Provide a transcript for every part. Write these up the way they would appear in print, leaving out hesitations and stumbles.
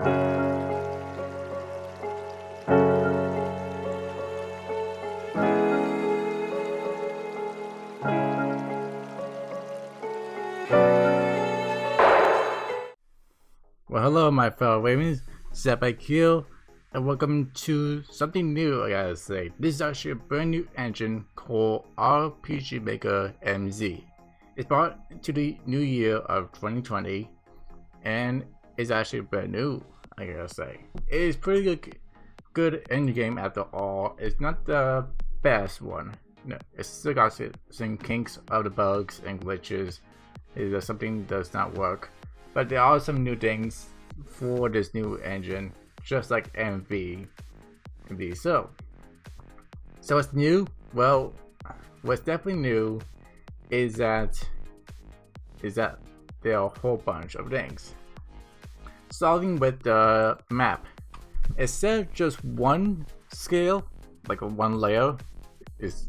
Well, hello, my fellow Ravens. Zepakil, and welcome to something new. I gotta say, this is actually a brand new engine called RPG Maker MZ. It's brought to the new year of 2020, and it's actually brand new. I gotta say, it is pretty good engine game after all. It's not the best one. No, it's still got some kinks of the bugs and glitches. Is something does not work. But there are some new things for this new engine, just like MV. So what's new? Well, what's definitely new is that there are a whole bunch of things. Starting with the map, instead of just one scale, like a one layer,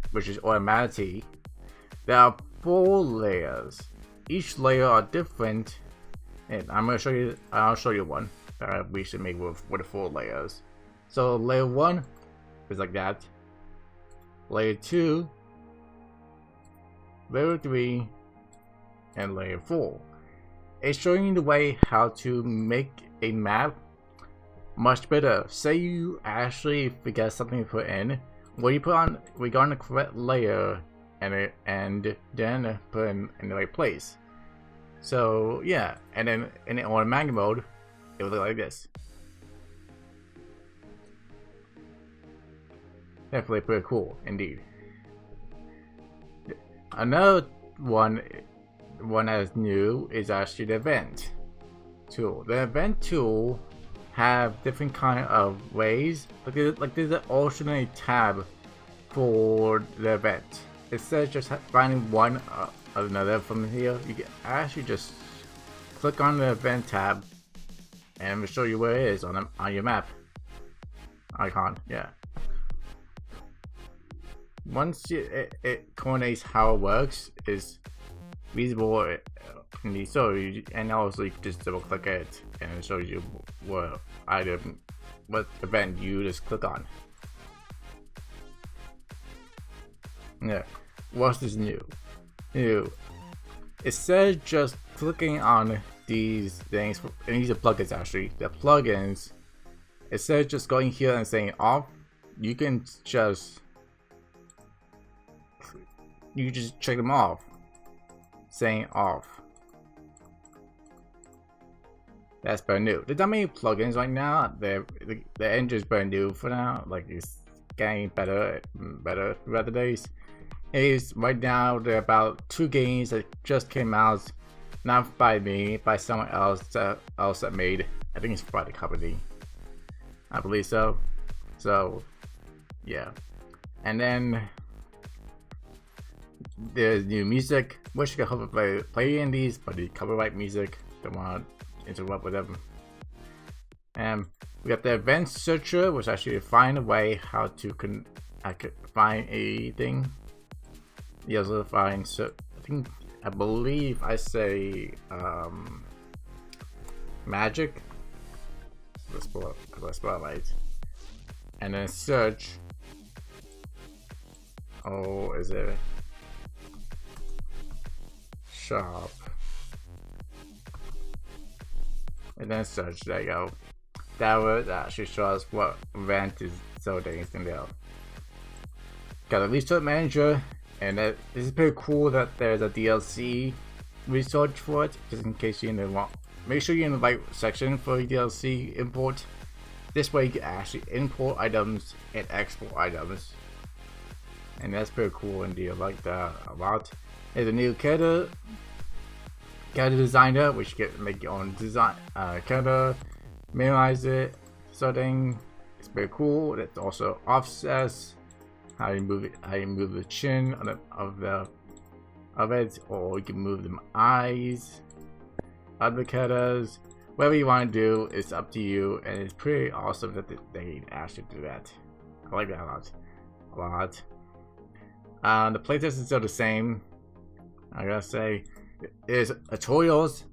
which is automatic, there are 4 layers. Each layer are different. And I'll show you one that we should make with 4 layers. So layer 1 is like that. Layer 2, layer 3, and layer 4. It's showing you the way how to make a map much better. Say you actually forget something to put in, we go on the correct layer and then put in the right place. So yeah, and then in automatic mode, it will look like this. Definitely pretty cool indeed. Another one that is new is actually the event tool. The event tool have different kind of ways. Like there's an alternate tab for the event. Instead of just finding one another from here, you can actually just click on the event tab and it'll show you where it is on your map icon. Yeah, once it coordinates how it works, is reasonable. And also you can just double click it and it shows you what event you just click on. Yeah, what's this new? Instead of just clicking on these things, and these are plugins actually, the plugins, instead of just going here and saying off, you can just check them off, saying off. That's brand new. There's not many plugins right now. The engine is brand new for now. Like, it's getting better throughout the days. Right now there are about 2 games that just came out, not by me, by someone else that made. I think it's by the company, I believe so. So yeah, and then there's new music, which you can hopefully play in these, but the copyright music, don't want to interrupt with them. And we got the event searcher, which actually find a way how to find anything. You also find, I believe I say magic. Let's spell it right. And then search. Oh, is it shop? And then search. There you go. That would actually show us what event is so things in there. Got a research manager. And this is pretty cool that there's a DLC research for it, just in case you want. Make sure you're in the right section for DLC import. This way you can actually import items and export items. And that's pretty cool indeed. I like that a lot. There's a new character designer, which you can make your own design character, minimize it, sorting. It's pretty cool. It's also offsets. How you move the chin of it, or you can move the eyes of the characters. Whatever you want to do, it's up to you, and it's pretty awesome that they actually do that. I like that a lot. The playtest is still the same. I gotta say, there's tutorials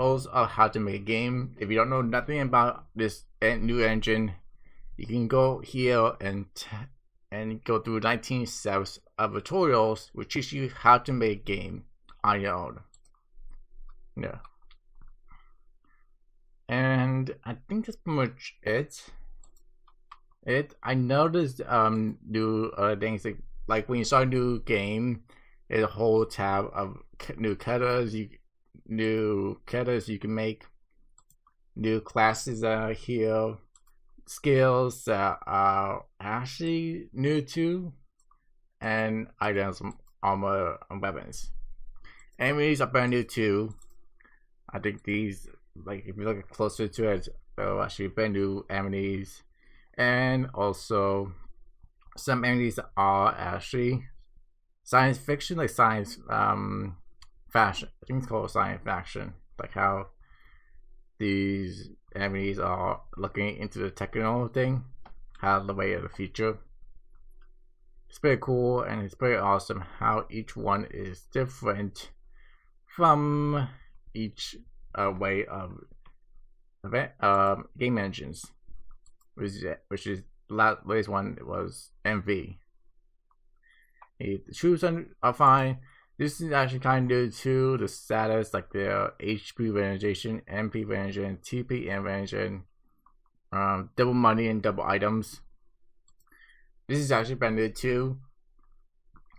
tutorials of how to make a game. If you don't know nothing about this new engine, you can go here and go through 19 steps of tutorials which teach you how to make a game on your own. Yeah. And I think that's pretty much it. I noticed new things like when you start a new game, there's a whole tab of new characters you can make, new classes here, skills that are actually new too, and items, armor, and weapons. Enemies are brand new too. I think these, like if you look closer to it, they're actually brand new enemies, and also some enemies are actually science fiction, like science fashion. I think it's called science faction, like how these enemies are looking into the techno thing, how the way of the future. It's pretty cool, and it's pretty awesome how each one is different from each way of game engines, which is the latest one was MV. The troops are fine. This is actually kind of due to the status, like their HP regeneration, MP regeneration, TP regeneration, double money and double items. This is actually brand new too.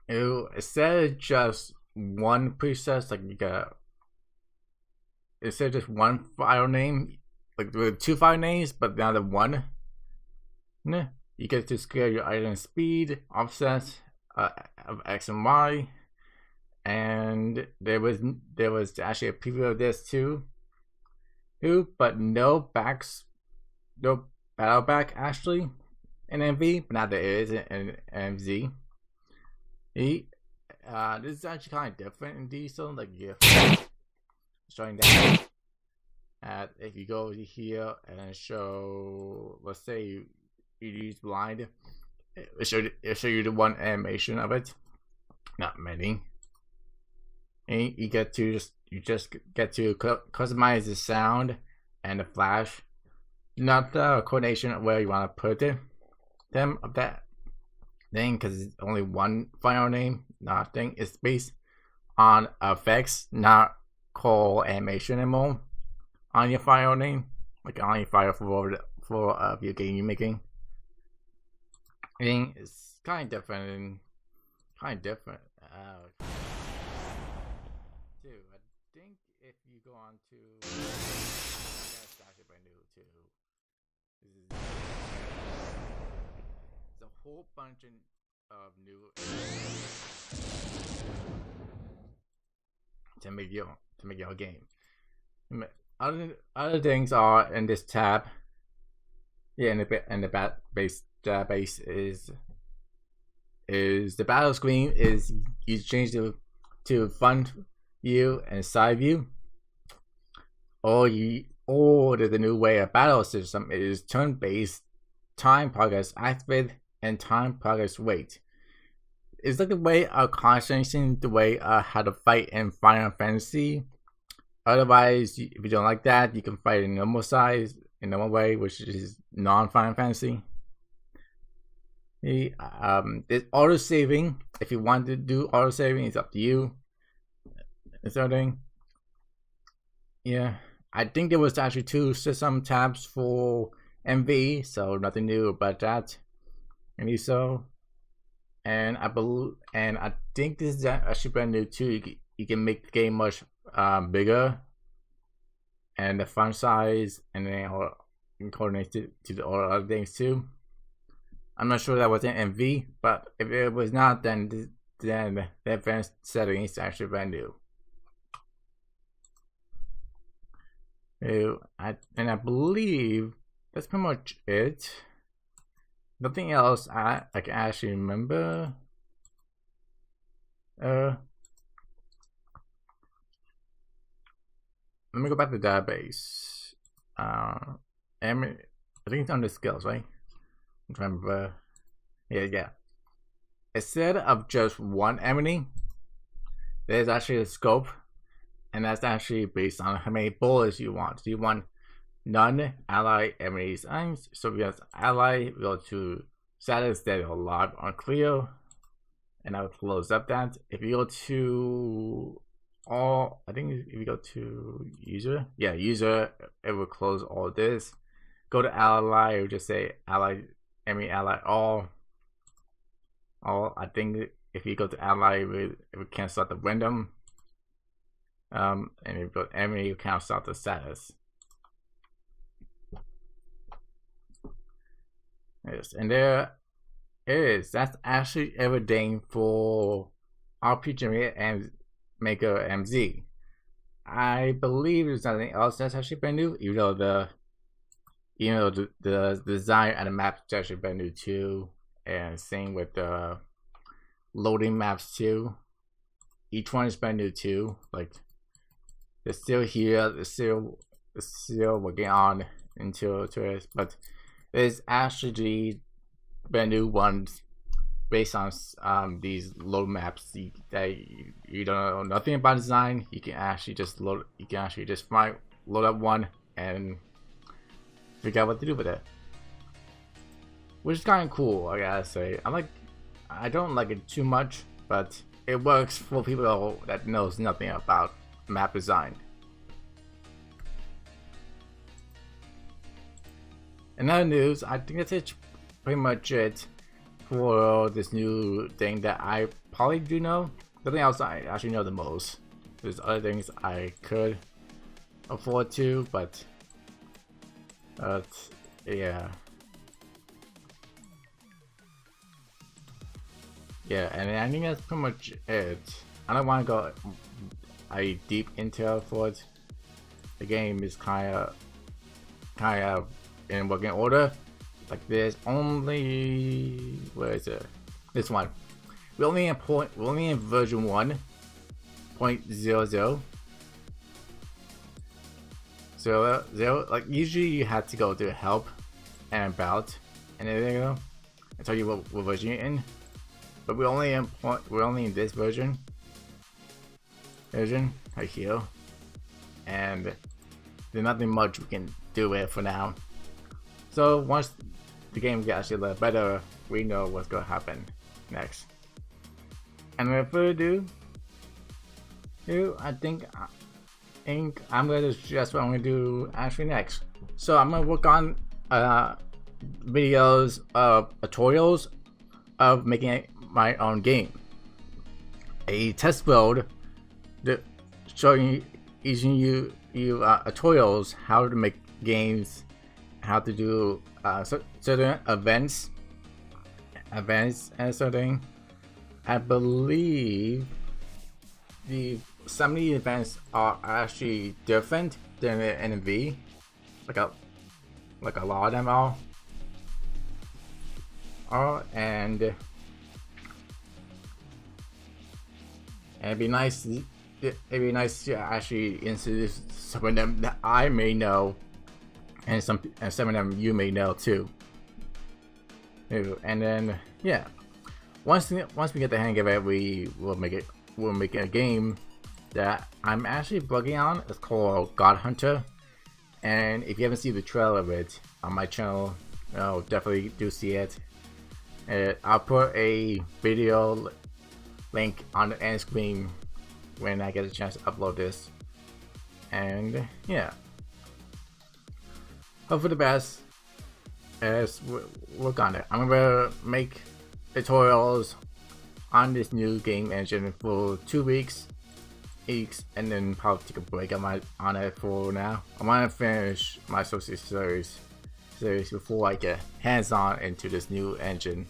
Instead of just one preset, like you got, instead of just one file name, like with 2 file names, but now the one. You get to scale your item speed, offset of X and Y, and there was actually a preview of this too, but no battle back actually in MV, but now there is in MZ. This is actually kind of different in diesel, like you're showing that. If you go here and show, let's say you use blind, it'll show you the one animation of it, not many. And you just get to customize the sound and the flash, not the coordination of where you want to put them of that thing, because it's only one file name. Nothing. It's based on effects, not call animation anymore on your file name, like on your file for your game you're making. I think it's kind of different. Too. I think if you go on to, that's actually brand new too. It's a whole bunch of new to make your game. Other things are in this tab. Yeah, and the base database is the battle screen is you change to front view and side view, or there's a new way of battle system is turn-based, time progress activate, and time progress wait. It's like the way of concentrating the way how to fight in Final Fantasy. Otherwise, if you don't like that, you can fight in normal way, which is non-Final Fantasy. There's auto saving. If you want to do auto saving, it's up to you. And starting. Yeah, I think there was actually 2 system tabs for MV, so nothing new about that. And I think this is actually brand new too. You can make the game much bigger, and the font size, and then you can coordinate it to the other things too. I'm not sure that was in MV, but if it was not, then the advanced setting is actually brand new. I believe that's pretty much it. Nothing else I can actually remember. Let me go back to the database. I think it's under skills, right? I'm trying to remember. Yeah. Instead of just one enemy, there's actually a scope and that's actually based on how many bullets you want. So you want none, ally, enemies, signs. So we have ally, we go to status, that a lot on clear, and I will close up that. If you go to all, I think if you go to user, yeah, user, it will close all this. Go to ally, or just say ally, enemy, ally, all. I think if you go to ally, it will cancel out the random. And if you go to enemy, you cancel out the status. Yes, and there it is. That's actually everything for RPG and Maker MZ. I believe there's nothing else that's actually brand new, even though the design and the maps is actually brand new too, and same with the loading maps too. Each one is brand new too. Like they're still here, they're still working on until it, but there's actually brand new ones based on these load maps that you don't know nothing about design. You can actually just load. You can actually just load up one and figure out what to do with it, which is kind of cool. I gotta say, I don't like it too much, but it works for people that knows nothing about map design. In other news, I think that's pretty much it for this new thing that I probably do know. Nothing else I actually know the most. There's other things I could afford to, but yeah. Yeah, and I think that's pretty much it. I don't want to go deep into it for it. The game is kind of in working order. Like there's only, where is it? This one. We're only in version 1.00. So like usually you have to go to help and about and everything and tell you what version you're in. But we're only in this version right here, and there's nothing much we can do with it for now. So once the game gets actually a little better, we know what's gonna happen next. And without further ado, I think I'm gonna suggest what I'm gonna do actually next. So I'm gonna work on videos of tutorials of making my own game, a test build showing you tutorials how to make games, how to do certain events and something. I believe some of the events are actually different than the NV, like a lot of them are, and it'd be nice to actually introduce some of them that I may know, and some of them you may know too. And then yeah, once we get the hang of it, we'll make a game that I'm actually working on. It's called God Hunter, and if you haven't seen the trailer of it on my channel, definitely do see it. I'll put a video link on the end screen when I get a chance to upload this. And yeah, hope for the best as we work on it. I'm gonna make tutorials on this new game engine for 2 weeks each, and then probably take a break on it for now. I want to finish my associate series before I get hands-on into this new engine.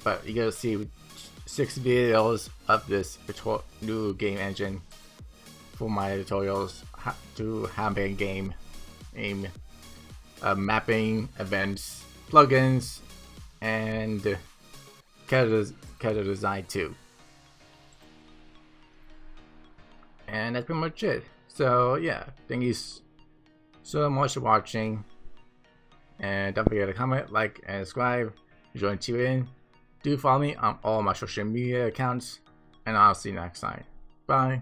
But you're gonna see 6 videos of this new game engine for my tutorials to how to make a game, mapping, events, plugins, and character design too. And that's pretty much it. So yeah, thank you so much for watching, and don't forget to comment, like, and subscribe. Join TuneIn. Do follow me on all my social media accounts, and I'll see you next time. Bye.